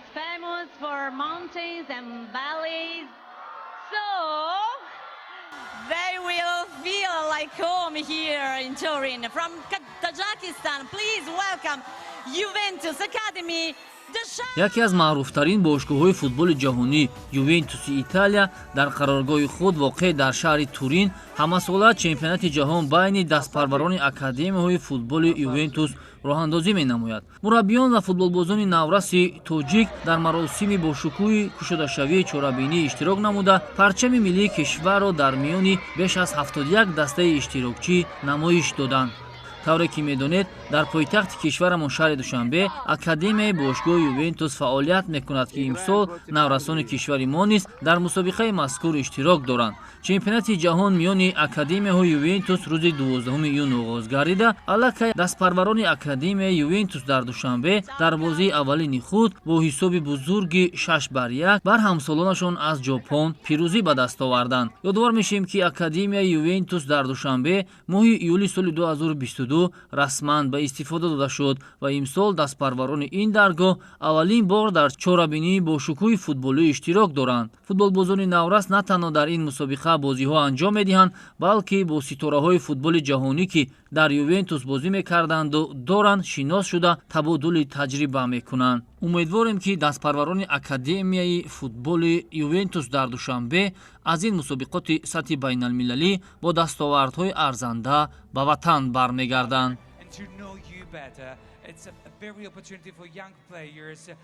is famous for mountains and valleys. So they will feel like home here in Turin. From Tajikistan, please welcome Juventus Academy. яке аз маъруфтарин бошгоҳҳои футболи ҷаҳонӣ Ювентуси Италия дар қароргоҳи худ воқеъ дар шаҳри Турин ҳамасола чемпионати ҷаҳон байни дастпарварони академияҳои футболи Ювентус роҳандозӣ менамояд. мураббиён ва футболбозони навраси тоҷик дар маросими бошукӯҳи кушодашавии чорабинӣ иштирок намуда парчами миллии кишварро дар миёни беш аз 71 дастаи иштирокчӣ намоиш доданд. тавре ки медонед, дар пойтахти кишварамон шаҳри Душанбе академияи бошгоҳи Ювентус фаъолият мекунад ки имсол наврасони кишвари мо низ дар мусобиқаи мазкур иштирок доранд. чемпионати ҷаҳон миёни академияҳои Ювентус рӯзи 12 июн оғоз гардида, аллакай дастпарварони академияи Ювентус дар Душанбе дар бозии аввалини худ бо ҳисоби бузурги 6-1 бар ҳамсолонашон аз Ҷопон пирӯзӣ ба даст оварданд. ёдовар мешавем ки академияи Ювентус дар Душанбе моҳи июли соли 2022 расман ба истифода дода шуд ва имсол дастпарварони ин даргоҳ аввалин бор дар чорабинии бошукӯҳи футболӣ иштирок доранд. футболбозони наврас на танҳо дар ин мусобиқа бозиҳо анҷом медиҳанд, балки бо ситораҳои футболи ҷаҳонӣ ки дар Ювентус бозӣ мекарданду доранд шинос шуда табодули таҷриба мекунанд. умедворем ки дастпарварони академияи футболи Ювентус дар Душанбе аз ин мусобиқоти сатҳи байналмилалӣ бо дастовардҳои арзанда ба ватан бармегарданд.